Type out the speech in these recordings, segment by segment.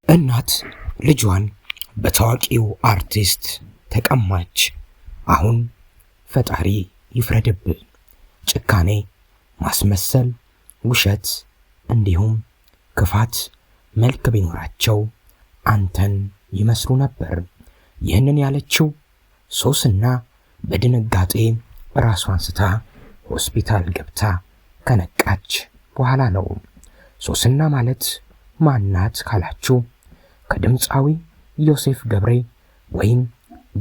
እናት ልጇን በታዋቂው አርቲስት ተቀማች። አሁን ፈጣሪ ይፍረድብህ። ጭካኔ፣ ማስመሰል፣ ውሸት እንዲሁም ክፋት መልክ ቢኖራቸው አንተን ይመስሉ ነበር። ይህንን ያለችው ሶስና በድንጋጤ ራሷን ስታ ሆስፒታል ገብታ ከነቃች በኋላ ነው። ሶስና ማለት ማናት ካላችሁ ከድምፃዊ ዮሴፍ ገብሬ ወይም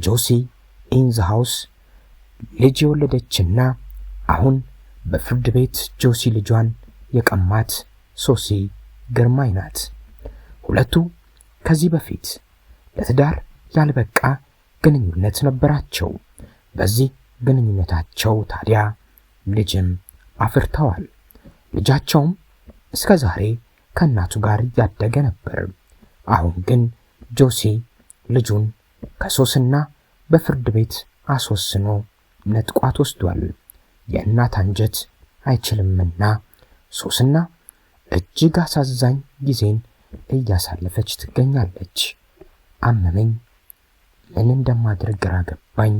ጆሲ ኢን ዘ ሃውስ ልጅ የወለደችና አሁን በፍርድ ቤት ጆሲ ልጇን የቀማት ሶሲ ግርማይ ናት። ሁለቱ ከዚህ በፊት ለትዳር ያልበቃ ግንኙነት ነበራቸው። በዚህ ግንኙነታቸው ታዲያ ልጅም አፍርተዋል። ልጃቸውም እስከ ዛሬ ከእናቱ ጋር ያደገ ነበር። አሁን ግን ጆሲ ልጁን ከሶስና በፍርድ ቤት አስወስኖ ነጥቋት ወስዷል። የእናት አንጀት አይችልምና ሶስና እጅግ አሳዛኝ ጊዜን እያሳለፈች ትገኛለች። አመመኝ፣ ምን እንደማድረግ ግራ ገባኝ፣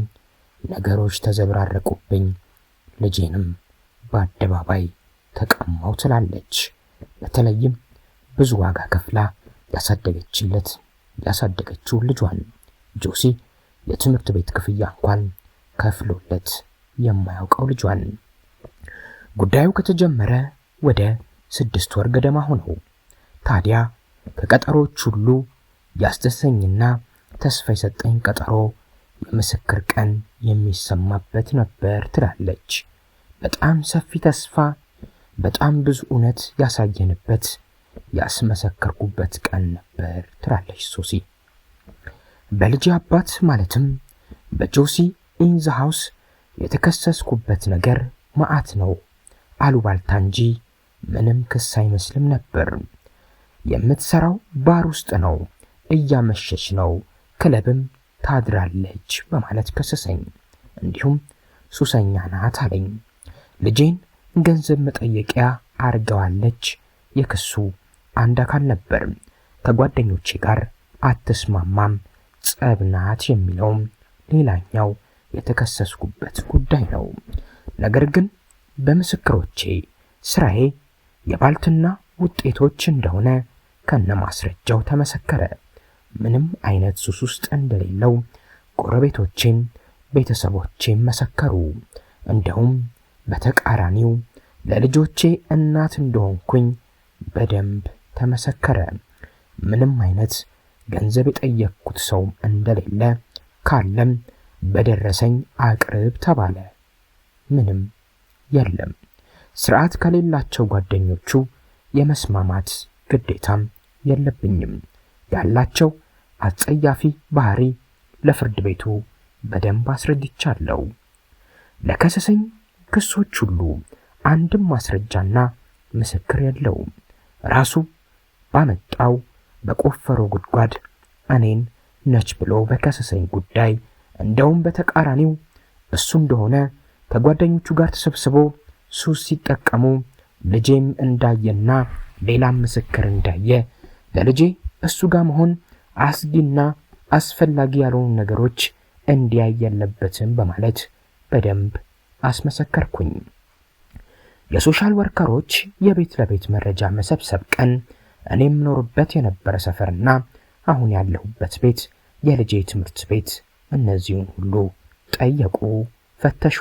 ነገሮች ተዘበራረቁብኝ፣ ልጄንም በአደባባይ ተቀማው ትላለች። በተለይም ብዙ ዋጋ ከፍላ ያሳደገችው ልጇን ጆሲ የትምህርት ቤት ክፍያ እንኳን ከፍሎለት የማያውቀው ልጇን። ጉዳዩ ከተጀመረ ወደ 6 ወር ገደማ ሆነው። ታዲያ ከቀጠሮች ሁሉ ያስደሰኝና ተስፋ የሰጠኝ ቀጠሮ የምስክር ቀን የሚሰማበት ነበር ትላለች። በጣም ሰፊ ተስፋ፣ በጣም ብዙ እውነት ያሳየንበት ያስመሰከርኩበት ቀን ነበር ትላለች ሶሲ። በልጅ አባት ማለትም በጆሲ ኢን ዘ ሃውስ የተከሰስኩበት ነገር መዓት ነው። አሉባልታ እንጂ ምንም ክስ አይመስልም ነበር። የምትሰራው ባር ውስጥ ነው፣ እያመሸች ነው፣ ክለብም ታድራለች በማለት ከሰሰኝ። እንዲሁም ሱሰኛ ናት አለኝ። ልጄን ገንዘብ መጠየቂያ አርገዋለች። የክሱ አንድ አካል ነበር። ከጓደኞቼ ጋር አትስማማም፣ ጸብ ናት የሚለውም ሌላኛው የተከሰስኩበት ጉዳይ ነው። ነገር ግን በምስክሮቼ ስራዬ የባልትና ውጤቶች እንደሆነ ከነማስረጃው ተመሰከረ። ምንም አይነት ሱስ ውስጥ እንደሌለው ጎረቤቶቼም ቤተሰቦቼም መሰከሩ። እንደውም በተቃራኒው ለልጆቼ እናት እንደሆንኩኝ በደንብ ተመሰከረ። ምንም አይነት ገንዘብ የጠየቅኩት ሰው እንደሌለ፣ ካለም በደረሰኝ አቅርብ ተባለ። ምንም የለም። ስርዓት ከሌላቸው ጓደኞቹ የመስማማት ግዴታም የለብኝም። ያላቸው አጸያፊ ባህሪ ለፍርድ ቤቱ በደንብ አስረድቻለሁ። ለከሰሰኝ ክሶች ሁሉ አንድም ማስረጃና ምስክር የለውም። ራሱ ባመጣው በቆፈረው ጉድጓድ እኔን ነች ብሎ በከሰሰኝ ጉዳይ እንደውም በተቃራኒው እሱ እንደሆነ ከጓደኞቹ ጋር ተሰብስቦ ሱስ ሲጠቀሙ ልጄም እንዳየና ሌላም ምስክር እንዳየ ለልጄ እሱ ጋር መሆን አስጊና አስፈላጊ ያልሆኑ ነገሮች እንዲያይ የለበትም በማለት በደንብ አስመሰከርኩኝ። የሶሻል ወርከሮች የቤት ለቤት መረጃ መሰብሰብ ቀን እኔም ኖርበት የነበረ ሰፈርና አሁን ያለሁበት ቤት፣ የልጄ ትምህርት ቤት እነዚሁን ሁሉ ጠየቁ፣ ፈተሹ።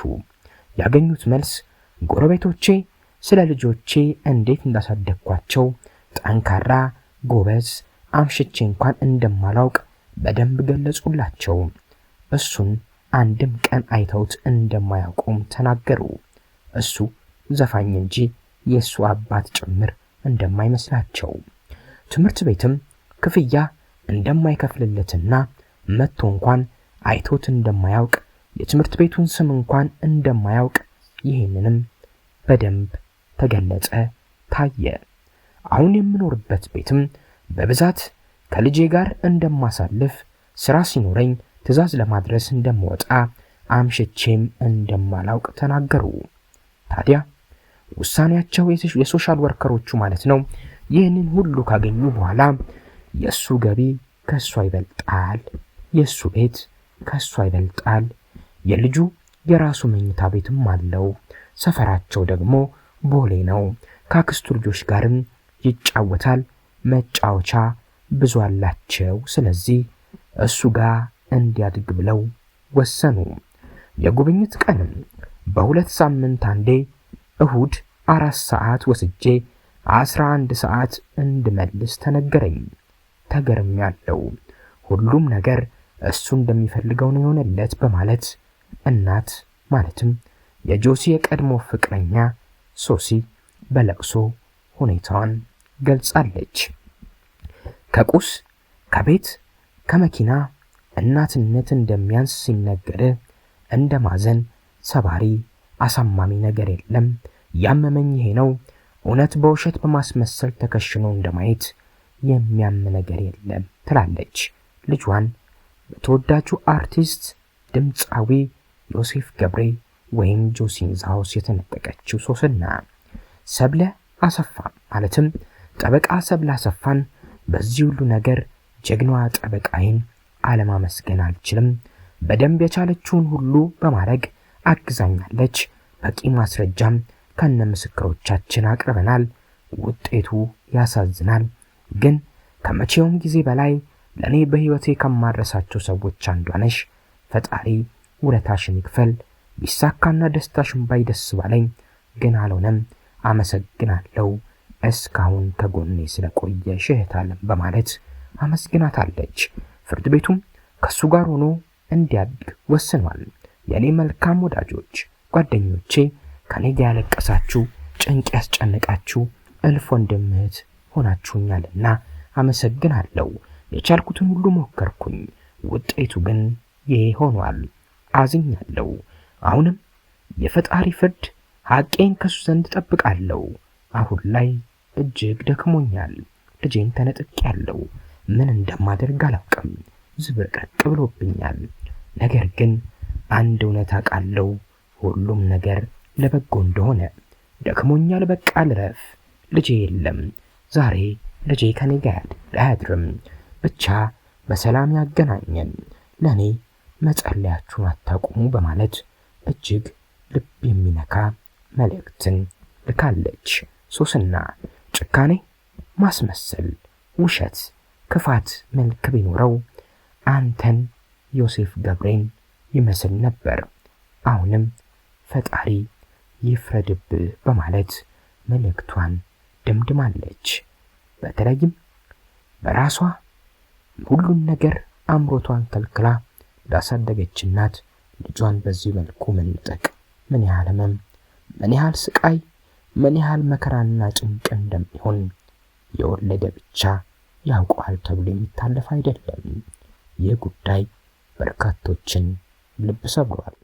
ያገኙት መልስ ጎረቤቶቼ ስለ ልጆቼ እንዴት እንዳሳደግኳቸው፣ ጠንካራ ጎበዝ፣ አምሽቼ እንኳን እንደማላውቅ በደንብ ገለጹላቸው። እሱን አንድም ቀን አይተውት እንደማያውቁም ተናገሩ። እሱ ዘፋኝ እንጂ የእሱ አባት ጭምር እንደማይመስላቸው፣ ትምህርት ቤትም ክፍያ እንደማይከፍልለትና መጥቶ እንኳን አይቶት እንደማያውቅ፣ የትምህርት ቤቱን ስም እንኳን እንደማያውቅ ይህንንም በደንብ ተገለጸ፣ ታየ። አሁን የምኖርበት ቤትም በብዛት ከልጄ ጋር እንደማሳልፍ፣ ስራ ሲኖረኝ ትዕዛዝ ለማድረስ እንደምወጣ፣ አምሽቼም እንደማላውቅ ተናገሩ። ታዲያ ውሳኔያቸው የሶሻል ወርከሮቹ ማለት ነው ይህንን ሁሉ ካገኙ በኋላ የሱ ገቢ ከሷ ይበልጣል፣ የሱ ቤት ከሷ ይበልጣል። የልጁ የራሱ መኝታ ቤትም አለው። ሰፈራቸው ደግሞ ቦሌ ነው። ከአክስቱ ልጆች ጋርም ይጫወታል። መጫወቻ ብዙ አላቸው። ስለዚህ እሱ ጋር እንዲያድግ ብለው ወሰኑ። የጉብኝት ቀንም በ2 ሳምንት አንዴ እሁድ 4 ሰዓት ወስጄ 11 ሰዓት እንድመልስ ተነገረኝ። ተገርሜያለሁ። ሁሉም ነገር እሱ እንደሚፈልገው ነው የሆነለት በማለት እናት ማለትም የጆሲ የቀድሞ ፍቅረኛ ሶሲ በለቅሶ ሁኔታዋን ገልጻለች። ከቁስ ከቤት ከመኪና እናትነት እንደሚያንስ ሲነገር እንደ ማዘን ሰባሪ አሳማሚ ነገር የለም። ያመመኝ ይሄ ነው። እውነት በውሸት በማስመሰል ተከሽኖ እንደማየት የሚያም ነገር የለም ትላለች ልጇን በተወዳጁ አርቲስት ድምፃዊ ዮሴፍ ገብሬ ወይም ጆሲ ኢን ዘ ሃውስ የተነጠቀችው ሶስና። ሰብለ አሰፋ ማለትም ጠበቃ ሰብለ አሰፋን በዚህ ሁሉ ነገር ጀግናዋ ጠበቃዬን አለማመስገን አልችልም። በደንብ የቻለችውን ሁሉ በማድረግ አግዛኛለች። በቂ ማስረጃም ከነ ምስክሮቻችን አቅርበናል። ውጤቱ ያሳዝናል። ግን ከመቼውም ጊዜ በላይ ለኔ በህይወቴ ከማረሳቸው ሰዎች አንዷ ነሽ። ፈጣሪ ውለታሽን ይክፈል። ቢሳካና ደስታሽን ባይደስ ባለኝ ግን አልሆነም። አመሰግናለሁ እስካሁን ከጎኔ ስለቆየሽ እህት ዓለም በማለት አመስግናታለች። ፍርድ ቤቱም ከሱ ጋር ሆኖ እንዲያድግ ወስኗል። የኔ መልካም ወዳጆች፣ ጓደኞቼ፣ ከኔ ጋር ያለቀሳችሁ ጭንቅ ያስጨነቃችሁ እልፍ ወንድም እህት ሆናችሁኛልና አመሰግናለሁ። የቻልኩትን ሁሉ ሞከርኩኝ። ውጤቱ ግን ይሄ ሆኗል። አዝኛለሁ። አሁንም የፈጣሪ ፍርድ ሐቄን ከሱ ዘንድ ጠብቃለሁ። አሁን ላይ እጅግ ደክሞኛል። ልጄን ተነጥቄያለሁ። ምን እንደማደርግ አላውቅም። ዝብርቅርቅ ብሎብኛል። ነገር ግን አንድ እውነት አውቃለሁ፣ ሁሉም ነገር ለበጎ እንደሆነ። ደክሞኛል፣ በቃ ልረፍ። ልጄ የለም። ዛሬ ልጄ ከኔ ጋር አያድርም። ብቻ በሰላም ያገናኘን። ለኔ መጸለያችሁን አታቁሙ በማለት እጅግ ልብ የሚነካ መልእክትን ልካለች። ሶስና ጭካኔ፣ ማስመሰል፣ ውሸት፣ ክፋት መልክ ቢኖረው አንተን ዮሴፍ ገብሬን ይመስል ነበር። አሁንም ፈጣሪ ይፍረድብህ በማለት መልእክቷን ደምድማለች። በተለይም በራሷ ሁሉን ነገር አምሮቷን ከልክላ ላሳደገች እናት ልጇን በዚህ መልኩ መንጠቅ ምን ያህል ህመም፣ ምን ያህል ስቃይ፣ ምን ያህል መከራና ጭንቅ እንደሚሆን የወለደ ብቻ ያውቀዋል ተብሎ የሚታለፍ አይደለም። ይህ ጉዳይ በርካቶችን ልብ ሰብሯል።